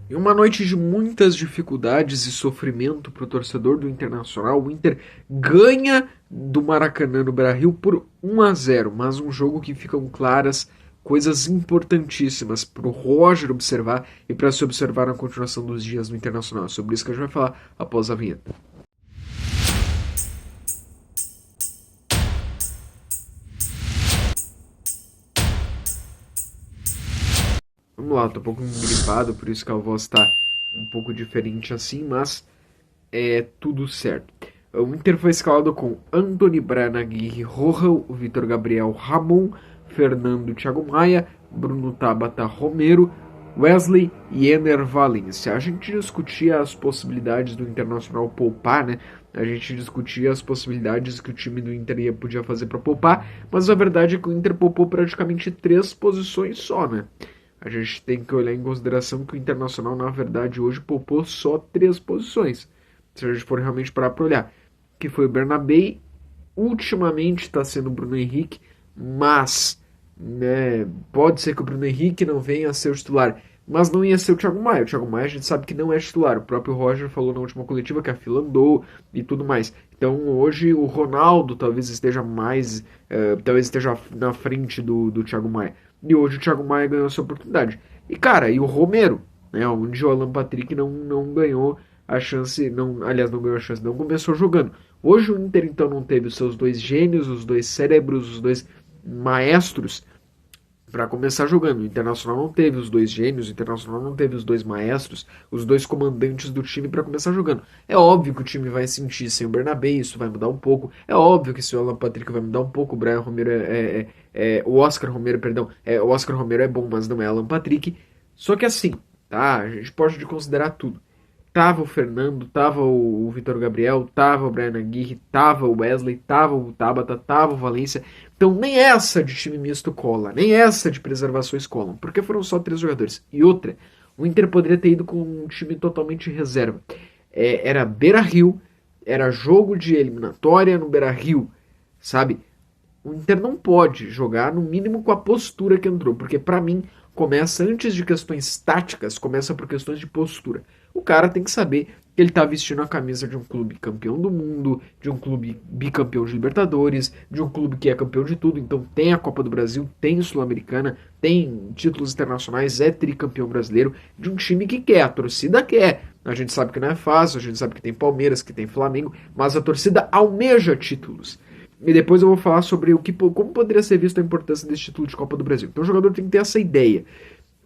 Em uma noite de muitas dificuldades e sofrimento para o torcedor do Internacional, o Inter ganha do Maracanã no Beira-Rio por 1-0, mas um jogo que ficam claras coisas importantíssimas para o Roger observar e para se observar na continuação dos dias no Internacional. É sobre isso que a gente vai falar após a vinheta. Vamos lá, tô um pouco gripado, por isso que a voz tá um pouco diferente assim, mas é tudo certo. O Inter foi escalado com Anthony Brian Aguirre, Rojo, Vitor Gabriel, Ramon, Fernando, Thiago Maia, Bruno Tabata, Romero, Wesley e Ener Valencia. A gente discutia as possibilidades do Internacional poupar, né? A gente discutia as possibilidades que o time do Inter podia fazer para poupar, mas a verdade é que o Inter poupou praticamente 3 posições só, né? A gente tem que olhar em consideração que o Internacional, na verdade, hoje poupou só 3 posições. Se a gente for realmente parar para olhar. Que foi o Bernabé, ultimamente está sendo o Bruno Henrique, mas né, pode ser que o Bruno Henrique não venha a ser o titular. Mas não ia ser o Thiago Maia. O Thiago Maia a gente sabe que não é titular. O próprio Roger falou na última coletiva que a fila andou e tudo mais. Então hoje o Ronaldo talvez esteja mais. Talvez esteja na frente do Thiago Maia. E hoje o Thiago Maia ganhou essa oportunidade. E cara, e o Romero, né? Onde o Alan Patrick não ganhou a chance. Não, aliás, não ganhou a chance, não começou jogando. Hoje o Inter então não teve os seus 2 gênios, os 2 cérebros, os 2 maestros para começar jogando. O Internacional não teve os 2 gênios, o Internacional não teve os 2 maestros, os 2 comandantes do time para começar jogando. É óbvio que o time vai sentir sem o Bernabé, isso vai mudar um pouco. É óbvio que se o Alan Patrick vai mudar um pouco, o Brian Romero o Oscar Romero, perdão, o Oscar Romero é bom, mas não é Alan Patrick. Só que assim, tá? A gente pode considerar tudo. Tava o Fernando, tava o Vitor Gabriel, tava o Brian Aguirre, tava o Wesley, tava o Tabata, tava o Valência. Então nem essa de time misto cola, nem essa de preservações colam, porque foram só 3 jogadores. E outra, o Inter poderia ter ido com um time totalmente reserva. Era Beira-Rio, era jogo de eliminatória no Beira-Rio, sabe? O Inter não pode jogar, no mínimo, com a postura que entrou, porque para mim começa antes de questões táticas, começa por questões de postura. O cara tem que saber que ele está vestindo a camisa de um clube campeão do mundo, de um clube bicampeão de Libertadores, de um clube que é campeão de tudo. Então tem a Copa do Brasil, tem Sul-Americana, tem títulos internacionais, é tricampeão brasileiro, de um time que quer, a torcida quer. A gente sabe que não é fácil, a gente sabe que tem Palmeiras, que tem Flamengo, mas a torcida almeja títulos. E depois eu vou falar sobre como poderia ser visto a importância desse título de Copa do Brasil. Então o jogador tem que ter essa ideia.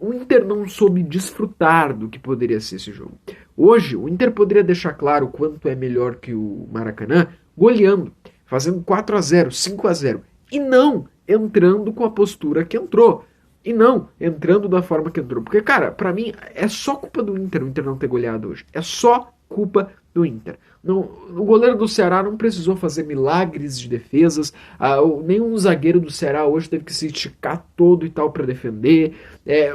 O Inter não soube desfrutar do que poderia ser esse jogo. Hoje, o Inter poderia deixar claro o quanto é melhor que o Maracanã goleando, fazendo 4-0, 5-0. E não entrando com a postura que entrou. E não entrando da forma que entrou. Porque, cara, pra mim é só culpa do Inter o Inter não ter goleado hoje. É só culpa do Inter. Não, o goleiro do Ceará não precisou fazer milagres de defesas. Nenhum zagueiro do Ceará hoje teve que se esticar todo e tal para defender.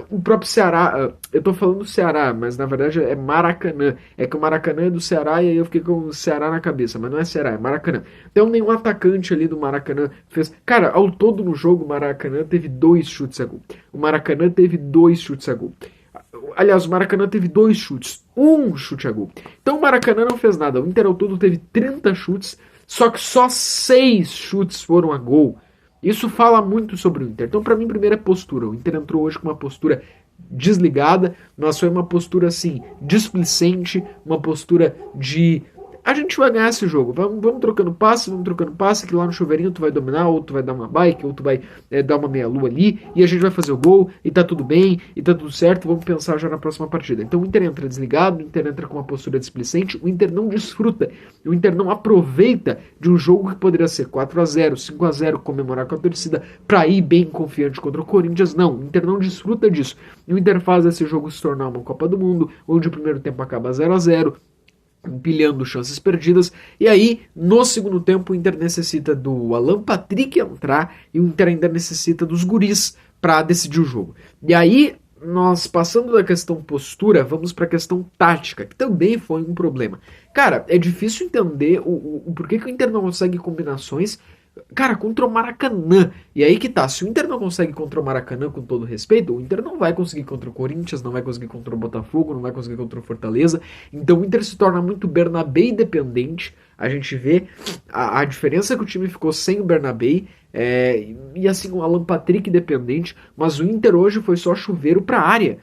O próprio Ceará, eu tô falando do Ceará, mas na verdade é Maracanã. É que o Maracanã é do Ceará e aí eu fiquei com o Ceará na cabeça, mas não é Ceará, é Maracanã. Então nenhum atacante ali do Maracanã fez. Cara, ao todo no jogo, o Maracanã teve 2 chutes a gol. O Maracanã teve 2 chutes a gol. Aliás, o Maracanã teve 2 chutes, 1 chute a gol. Então o Maracanã não fez nada. O Inter ao todo teve 30 chutes, só que só 6 chutes foram a gol. Isso fala muito sobre o Inter. Então, pra mim, primeiro é postura. O Inter entrou hoje com uma postura desligada, mas foi uma postura assim, displicente, uma postura de a gente vai ganhar esse jogo. Vamos trocando passe, que lá no chuveirinho tu vai dominar, ou tu vai dar uma bike, ou tu vai dar uma meia-lua ali, e a gente vai fazer o gol, e tá tudo bem, e tá tudo certo, vamos pensar já na próxima partida. Então o Inter entra desligado, o Inter entra com uma postura displicente, o Inter não desfruta, o Inter não aproveita de um jogo que poderia ser 4-0, 5-0, comemorar com a torcida, pra ir bem confiante contra o Corinthians. Não, o Inter não desfruta disso. E o Inter faz esse jogo se tornar uma Copa do Mundo, onde o primeiro tempo acaba 0-0, empilhando chances perdidas, e aí no segundo tempo o Inter necessita do Alan Patrick entrar e o Inter ainda necessita dos guris para decidir o jogo. E aí nós, passando da questão postura, vamos para a questão tática, que também foi um problema. Cara, é difícil entender o porquê que o Inter não consegue combinações Cara, contra o Maracanã. E aí que tá, se o Inter não consegue contra o Maracanã, com todo respeito, o Inter não vai conseguir contra o Corinthians, não vai conseguir contra o Botafogo, não vai conseguir contra o Fortaleza. Então o Inter se torna muito Bernabéu dependente. A gente vê a diferença que o time ficou sem o Bernabéu. E assim, o Alan Patrick dependente. Mas o Inter hoje foi só chuveiro pra área.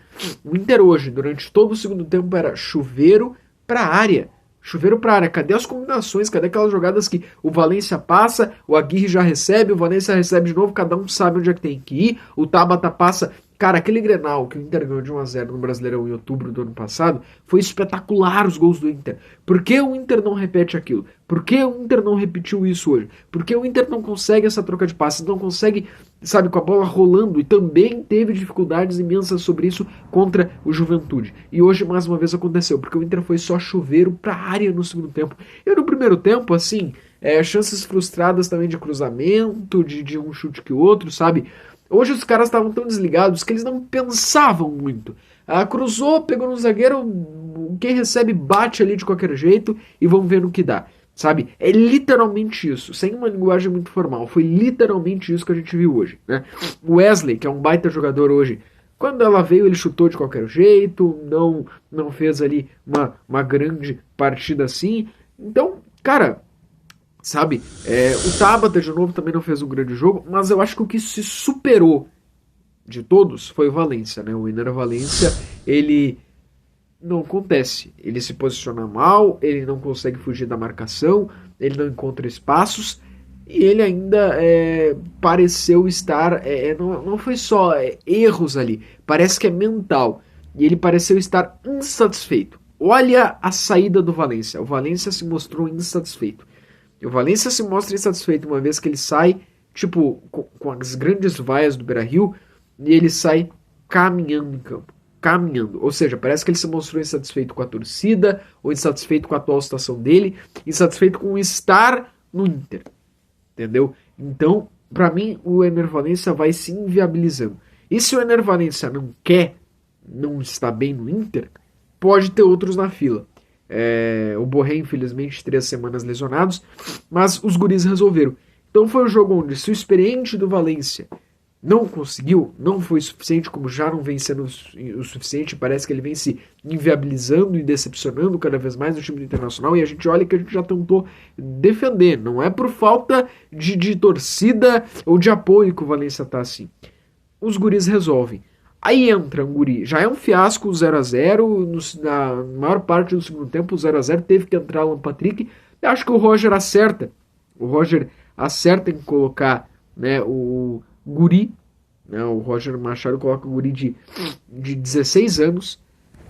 O Inter hoje, durante todo o segundo tempo, era chuveiro pra área. Chuveiro pra área, cadê as combinações? Cadê aquelas jogadas que o Valência passa, o Aguirre já recebe, o Valência recebe de novo, cada um sabe onde é que tem que ir, o Tabata passa. Cara, aquele Grenal que o Inter ganhou de 1-0 no Brasileirão em outubro do ano passado, foi espetacular os gols do Inter. Por que o Inter não repete aquilo? Por que o Inter não repetiu isso hoje? Por que o Inter não consegue essa troca de passes, não consegue, sabe, com a bola rolando, e também teve dificuldades imensas sobre isso contra o Juventude. E hoje mais uma vez aconteceu, porque o Inter foi só chuveiro pra área no segundo tempo. E no primeiro tempo, assim, chances frustradas também de cruzamento, de um chute que o outro, sabe? Hoje os caras estavam tão desligados que eles não pensavam muito. Cruzou, pegou no zagueiro, quem recebe bate ali de qualquer jeito e vamos ver no que dá. Sabe? É literalmente isso, sem uma linguagem muito formal. Foi literalmente isso que a gente viu hoje, né? O Wesley, que é um baita jogador hoje, quando ela veio ele chutou de qualquer jeito, não fez ali uma grande partida assim. Então, cara, sabe? O Tabata, de novo, também não fez um grande jogo, mas eu acho que o que se superou de todos foi o Valência, né? O Ener Valência, ele não acontece. Ele se posiciona mal, ele não consegue fugir da marcação, ele não encontra espaços, e ele ainda pareceu estar... não foi só erros ali, parece que é mental. E ele pareceu estar insatisfeito. Olha a saída do Valência. O Valência se mostrou insatisfeito. E o Valência se mostra insatisfeito uma vez que ele sai, tipo, com as grandes vaias do Beira-Rio, e ele sai caminhando em campo. Caminhando. Ou seja, parece que ele se mostrou insatisfeito com a torcida, ou insatisfeito com a atual situação dele, insatisfeito com estar no Inter. Entendeu? Então, pra mim, o Ener Valencia vai se inviabilizando. E se o Ener Valencia não está bem no Inter, pode ter outros na fila. O Borré, infelizmente, 3 semanas lesionados, mas os guris resolveram. Então foi um jogo onde, se o experiente do Valência não conseguiu, não foi suficiente, como já não vem sendo o suficiente, parece que ele vem se inviabilizando e decepcionando cada vez mais o time do Internacional, e a gente olha que a gente já tentou defender, não é por falta de torcida ou de apoio que o Valência tá assim. Os guris resolvem. Aí entra um guri, já é um fiasco o 0-0, na maior parte do segundo tempo o 0-0 teve que entrar o Alan Patrick. Eu acho que o Roger acerta em colocar, né, o guri, né, o Roger Machado coloca o guri de 16 anos.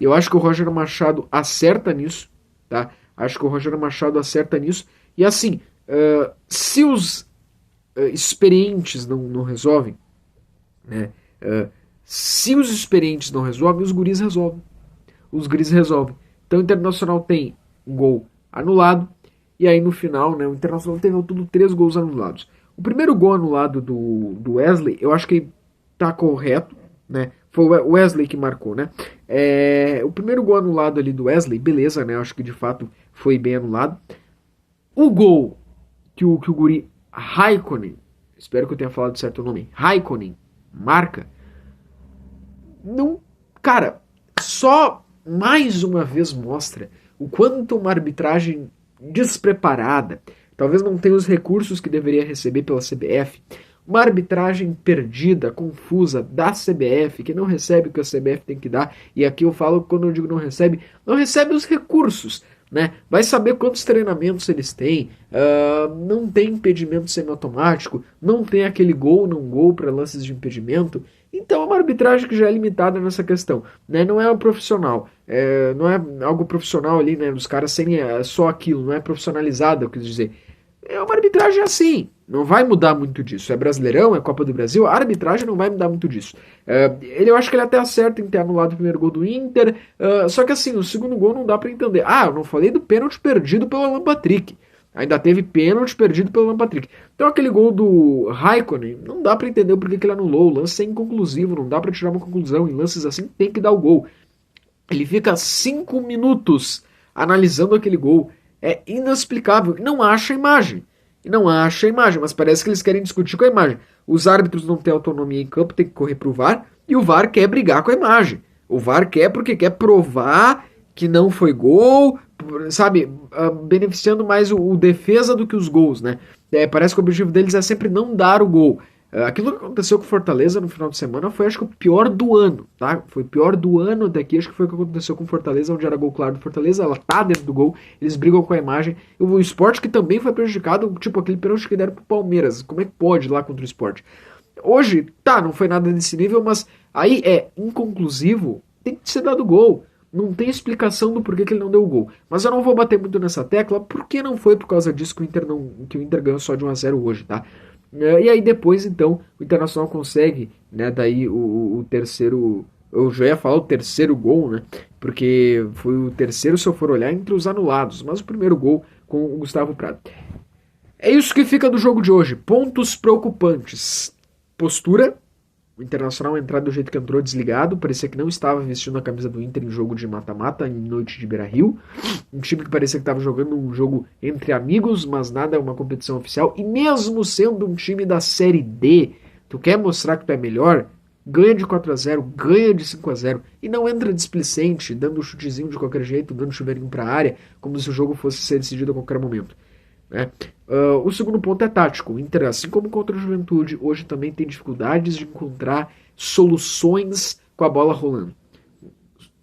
Eu acho que o Roger Machado acerta nisso, tá? Acho que o Roger Machado acerta nisso. E assim, se os experientes não resolvem, né, se os experientes não resolvem, os guris resolvem. Os guris resolvem. Então o Internacional tem um gol anulado. E aí no final, né, o Internacional teve ao todo 3 gols anulados. O primeiro gol anulado do Wesley, eu acho que tá correto, né? Foi o Wesley que marcou, né? O primeiro gol anulado ali do Wesley, beleza, né? Eu acho que de fato foi bem anulado. O gol que o guri Raikkonen, espero que eu tenha falado certo o nome, Raikkonen, marca, não, cara, só mais uma vez mostra o quanto uma arbitragem despreparada, talvez não tenha os recursos que deveria receber pela CBF, uma arbitragem perdida, confusa da CBF, que não recebe o que a CBF tem que dar, e aqui eu falo, quando eu digo não recebe os recursos, né? Vai saber quantos treinamentos eles têm, não tem impedimento semiautomático, não tem aquele gol, não gol para lances de impedimento. Então é uma arbitragem que já é limitada nessa questão, né? Não é um profissional, não é algo profissional ali, né? Os caras serem só aquilo, não é profissionalizado, eu quis dizer. É uma arbitragem assim, não vai mudar muito disso. É Brasileirão, é Copa do Brasil, a arbitragem não vai mudar muito disso. Eu acho que ele até acerta em ter anulado o primeiro gol do Inter, só que assim, o segundo gol não dá pra entender. Eu não falei do pênalti perdido pelo Alan Patrick. Ainda teve pênalti perdido pelo Alan Patrick. Então aquele gol do Raikkonen, não dá pra entender porque que ele anulou. O lance é inconclusivo, não dá pra tirar uma conclusão. Em lances assim tem que dar o gol. Ele fica 5 minutos analisando aquele gol. É inexplicável. Não acha a imagem. e não acha a imagem, mas parece que eles querem discutir com a imagem. Os árbitros não têm autonomia em campo, tem que correr pro VAR, e o VAR quer brigar com a imagem. O VAR quer porque quer provar que não foi gol, sabe, beneficiando mais o defesa do que os gols, né? Parece que o objetivo deles é sempre não dar o gol. Aquilo que aconteceu com o Fortaleza no final de semana foi, acho que, o pior do ano, tá? Foi o pior do ano até aqui, acho que foi o que aconteceu com o Fortaleza, onde era gol claro do Fortaleza, ela tá dentro do gol, eles brigam com a imagem. O Sport que também foi prejudicado, tipo aquele pênalti que deram pro Palmeiras. Como é que pode lá contra o Sport? Hoje, tá, não foi nada desse nível, mas aí é inconclusivo, tem que ser dado gol. Não tem explicação do porquê que ele não deu o gol. Mas eu não vou bater muito nessa tecla, porque não foi por causa disso que o Inter ganhou só de 1-0 hoje, tá? E aí depois, então, o Internacional consegue, né, daí o terceiro... Eu já ia falar o terceiro gol, né? Porque foi o terceiro, se eu for olhar, entre os anulados. Mas o primeiro gol com o Gustavo Prado. É isso que fica do jogo de hoje. Pontos preocupantes. Postura. O Internacional entrar do jeito que entrou, desligado. Parecia que não estava vestindo a camisa do Inter em jogo de mata-mata, em noite de Beira-Rio. Um time que parecia que estava jogando um jogo entre amigos, mas nada é uma competição oficial. E mesmo sendo um time da Série D, tu quer mostrar que tu é melhor? Ganha de 4-0, ganha de 5-0. E não entra displicente, dando um chutezinho de qualquer jeito, dando chuveirinho pra área, como se o jogo fosse ser decidido a qualquer momento. Né? O segundo ponto é tático. O Inter, assim como contra o Juventude, hoje também tem dificuldades de encontrar soluções com a bola rolando.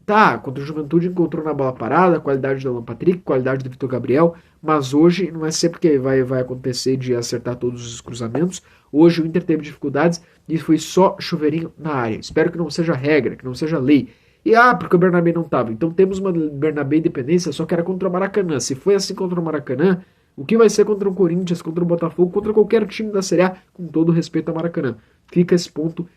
Tá, contra o Juventude encontrou na bola parada, a qualidade do Alan Patrick, qualidade do Vitor Gabriel, mas hoje não é sempre que vai acontecer de acertar todos os cruzamentos. Hoje o Inter teve dificuldades e foi só chuveirinho na área. Espero que não seja regra, que não seja lei. E porque o Bernabé não estava. Então temos uma Bernabé independência, só que era contra o Maracanã. Se foi assim contra o Maracanã, o que vai ser contra o Corinthians, contra o Botafogo, contra qualquer time da Série A, com todo respeito ao Maracanã? Fica esse ponto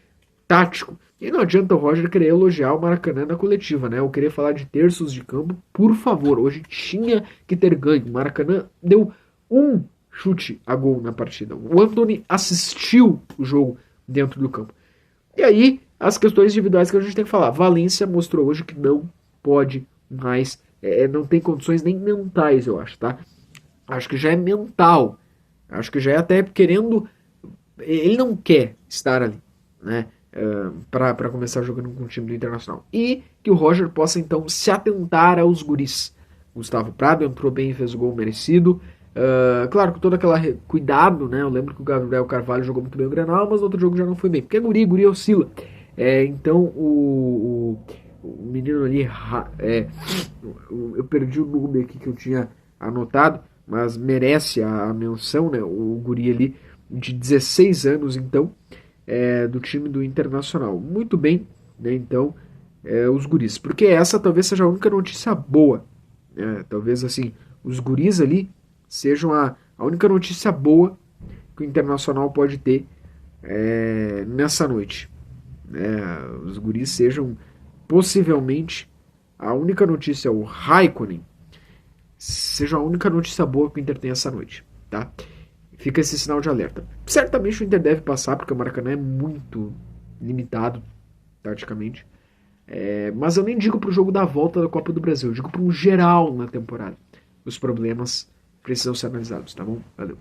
tático. E não adianta o Roger querer elogiar o Maracanã na coletiva, né? Ou querer falar de terços de campo, por favor. Hoje tinha que ter ganho. O Maracanã deu um chute a gol na partida. O Antony assistiu o jogo dentro do campo. E aí, as questões individuais que a gente tem que falar. Valência mostrou hoje que não pode mais, não tem condições nem mentais, eu acho, tá? Acho que já é mental. Acho que já é até querendo... Ele não quer estar ali, né? Para começar jogando com o time do Internacional. E que o Roger possa então se atentar aos guris. Gustavo Prado entrou bem e fez o gol merecido. Claro, com todo aquele cuidado, né? Eu lembro que o Gabriel Carvalho jogou muito bem o Grenal, mas no outro jogo já não foi bem. Porque é guri oscila. Então o menino ali... eu perdi o nome aqui que eu tinha anotado, mas merece a menção, né? O guri ali de 16 anos, então, do time do Internacional. Muito bem, né? Então, os guris. Porque essa talvez seja a única notícia boa. Né? Talvez, assim, os guris ali sejam a única notícia boa que o Internacional pode ter nessa noite. Os guris sejam possivelmente a única notícia, o Raikkonen, seja a única notícia boa que o Inter tem essa noite, tá? Fica esse sinal de alerta. Certamente o Inter deve passar, porque o Maracanã é muito limitado, taticamente. Mas eu nem digo pro jogo da volta da Copa do Brasil, eu digo pro geral na temporada. Os problemas precisam ser analisados, tá bom? Valeu.